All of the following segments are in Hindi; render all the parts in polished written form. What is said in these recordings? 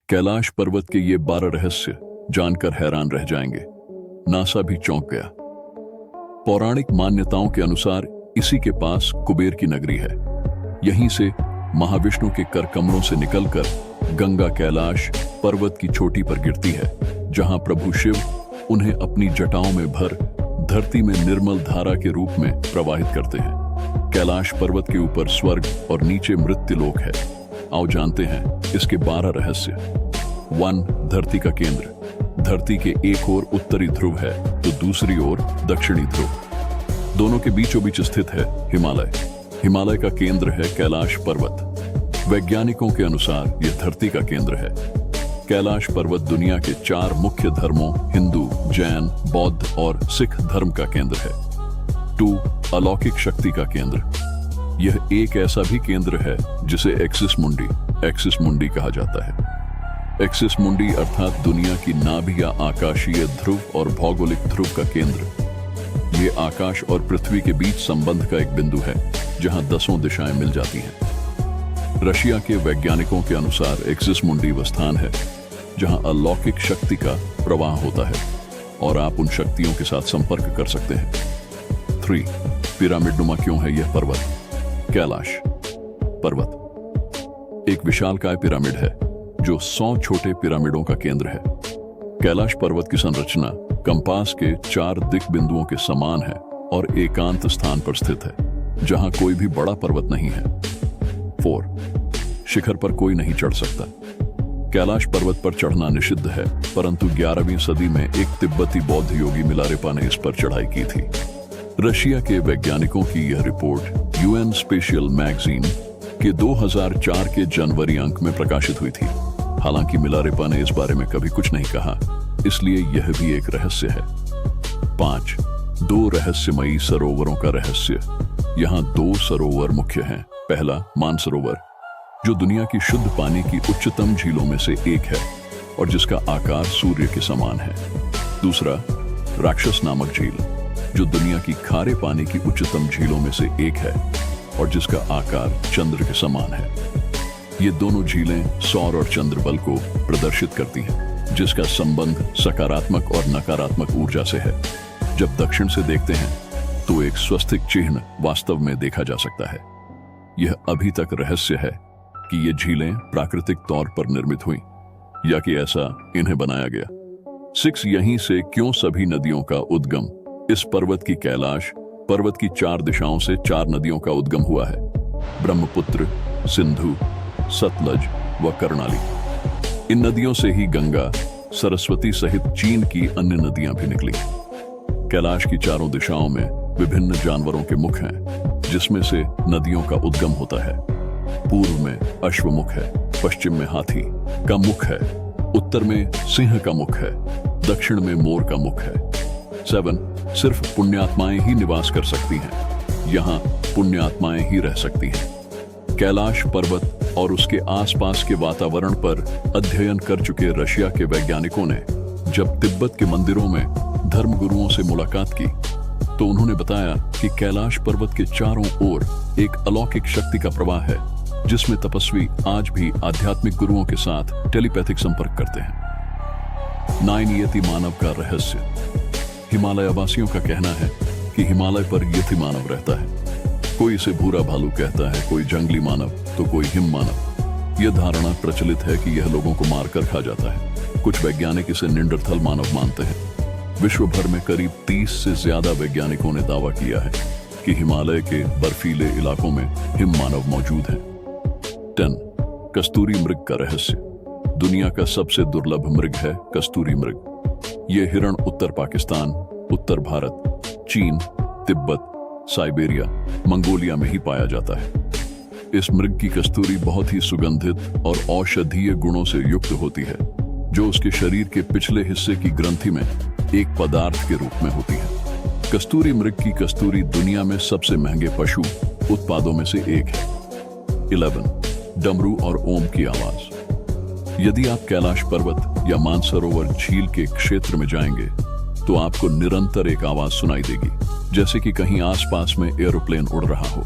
कैलाश पर्वत के ये 12 रहस्य जानकर हैरान रह जाएंगे। नासा भी चौंक गया। पौराणिक मान्यताओं के अनुसार इसी के पास कुबेर की नगरी है। यहीं से महाविष्णु के कर कमलों से निकलकर गंगा कैलाश पर्वत की चोटी पर गिरती है, जहां प्रभु शिव उन्हें अपनी जटाओं में भर धरती में निर्मल धारा के रूप में प्रवाहित करते हैं। कैलाश पर्वत के ऊपर स्वर्ग और नीचे मृत्युलोक है। आओ जानते हैं इसके 12 रहस्य। 1. धरती का केंद्र। धरती के एक ओर उत्तरी ध्रुव है तो दूसरी ओर दक्षिणी ध्रुव। दोनों के बीचों बीच स्थित है हिमालय। हिमालय का केंद्र है कैलाश पर्वत। वैज्ञानिकों के अनुसार यह धरती का केंद्र है। कैलाश पर्वत दुनिया के 4 मुख्य धर्मों हिंदू, जैन, बौद्ध और सिख धर्म का केंद्र है। 2. अलौकिक शक्ति का केंद्र। यह एक ऐसा भी केंद्र है जिसे एक्सिस मुंडी कहा जाता है। एक्सिस मुंडी अर्थात दुनिया की नाभि या आकाशीय ध्रुव और भौगोलिक ध्रुव का केंद्र। ये आकाश और पृथ्वी के बीच संबंध का एक बिंदु है जहां 10 दिशाएं मिल जाती हैं। रशिया के वैज्ञानिकों के अनुसार एक्सिस मुंडी वह स्थान है जहां अलौकिक शक्ति का प्रवाह होता है और आप उन शक्तियों के साथ संपर्क कर सकते हैं। 3. पिरामिडनुमा क्यों है यह पर्वत? कैलाश पर्वत एक विशालकाय पिरामिड है जो 100 छोटे पिरामिडों का केंद्र है। कैलाश पर्वत की संरचना कंपास के 4 दिक बिंदुओं के समान है और एकांत स्थान पर स्थित है जहां कोई भी बड़ा पर्वत नहीं है। 4. शिखर पर कोई नहीं चढ़ सकता। कैलाश पर्वत पर चढ़ना निषिद्ध है, परंतु 11वीं सदी में एक तिब्बती बौद्ध योगी मिलारेपा ने इस पर चढ़ाई की थी। रशिया के वैज्ञानिकों की यह रिपोर्ट यूएन स्पेशियल मैगजीन के 2004 के जनवरी अंक में प्रकाशित हुई थी। हालांकि मिलारेपा ने इस बारे में कभी कुछ नहीं कहा, इसलिए यह भी एक रहस्य है। 5. 2 रहस्यमयी सरोवरों का रहस्य। यहाँ 2 सरोवर मुख्य हैं। पहला मानसरोवर, जो दुनिया की शुद्ध पानी की उच्चतम झीलों में से एक है और जिसका आकार सूर्य के समान है। दूसरा राक्षस नामक झील, जो दुनिया की खारे पानी की उच्चतम झीलों में से एक है और जिसका आकार चंद्र के समान है। ये दोनों झीलें सौर और चंद्र बल को प्रदर्शित करती हैं, जिसका संबंध सकारात्मक और नकारात्मक ऊर्जा से है। जब दक्षिण से देखते हैं तो एक स्वस्तिक चिन्ह वास्तव में देखा जा सकता है। यह अभी तक रहस्य है कि ये झीलें प्राकृतिक तौर पर निर्मित हुई या कि ऐसा इन्हें बनाया गया। 6. यहीं से क्यों सभी नदियों का उद्गम? इस पर्वत की कैलाश पर्वत की 4 दिशाओं से 4 नदियों का उद्गम हुआ है। ब्रह्मपुत्र, सिंधु, सतलज व कर्णाली। इन नदियों से ही गंगा, सरस्वती सहित चीन की अन्य नदियां भी निकली। कैलाश की 4 दिशाओं में विभिन्न जानवरों के मुख हैं, जिसमें से नदियों का उद्गम होता है। पूर्व में अश्वमुख है, पश्चिम में हाथी का मुख है, उत्तर में सिंह का मुख है, दक्षिण में मोर का मुख है। 7. सिर्फ पुण्यात्माएं ही निवास कर सकती हैं। यहाँ पुण्यात्माएं ही रह सकती हैं। कैलाश पर्वत और उसके आसपास के वातावरण पर अध्ययन कर चुके रशिया के वैज्ञानिकों ने जब तिब्बत के मंदिरों में धर्मगुरुओं से मुलाकात की तो उन्होंने बताया कि कैलाश पर्वत के चारों ओर एक अलौकिक शक्ति का प्रवाह है, जिसमें तपस्वी आज भी आध्यात्मिक गुरुओं के साथ टेलीपैथिक संपर्क करते हैं। 9. यति मानव का रहस्य। हिमालय वासियों का कहना है कि हिमालय पर यति मानव रहता है। कोई इसे भूरा भालू कहता है, कोई जंगली मानव तो कोई हिम मानव। यह धारणा प्रचलित है कि यह लोगों को मारकर खा जाता है। कुछ वैज्ञानिक इसे निंडरथल मानव मानते हैं। विश्व भर में करीब 30 से ज्यादा वैज्ञानिकों ने दावा किया है कि हिमालय के बर्फीले इलाकों में हिम मानव मौजूद हैं। 10. कस्तूरी मृग का रहस्य। दुनिया का सबसे दुर्लभ मृग है कस्तूरी मृग। ये हिरण उत्तर पाकिस्तान, उत्तर भारत, चीन, तिब्बत, साइबेरिया, मंगोलिया में ही पाया जाता है। इस मृग की कस्तूरी बहुत ही सुगंधित और औषधीय गुणों से युक्त होती है, जो उसके शरीर के पिछले हिस्से की ग्रंथि में एक पदार्थ के रूप में होती है। कस्तूरी मृग की कस्तूरी दुनिया में सबसे महंगे पशु उत्पादों में से एक है। 11. डमरू और ओम की आवाज। यदि आप कैलाश पर्वत या मानसरोवर झील के क्षेत्र में जाएंगे तो आपको निरंतर एक आवाज सुनाई देगी, जैसे कि कहीं आसपास में एरोप्लेन उड़ रहा हो।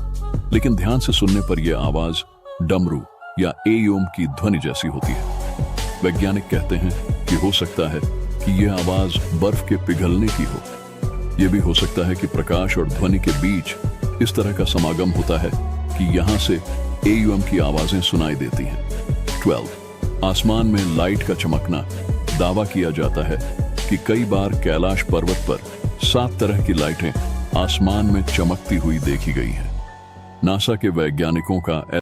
लेकिन ध्यान से सुनने पर यह आवाज डमरू या एयोम की ध्वनि जैसी होती है। वैज्ञानिक कहते हैं कि हो सकता है कि यह आवाज बर्फ के पिघलने की हो। यह भी हो सकता है कि प्रकाश और ध्वनि के बीच इस तरह का समागम होता है कि यहां से AUM की आवाजें सुनाई देती हैं। 12. आसमान में लाइट का चमकना। दावा किया जाता है कि कई बार कैलाश पर्वत पर 7 तरह की लाइटें आसमान में चमकती हुई देखी गई हैं। नासा के वैज्ञानिकों का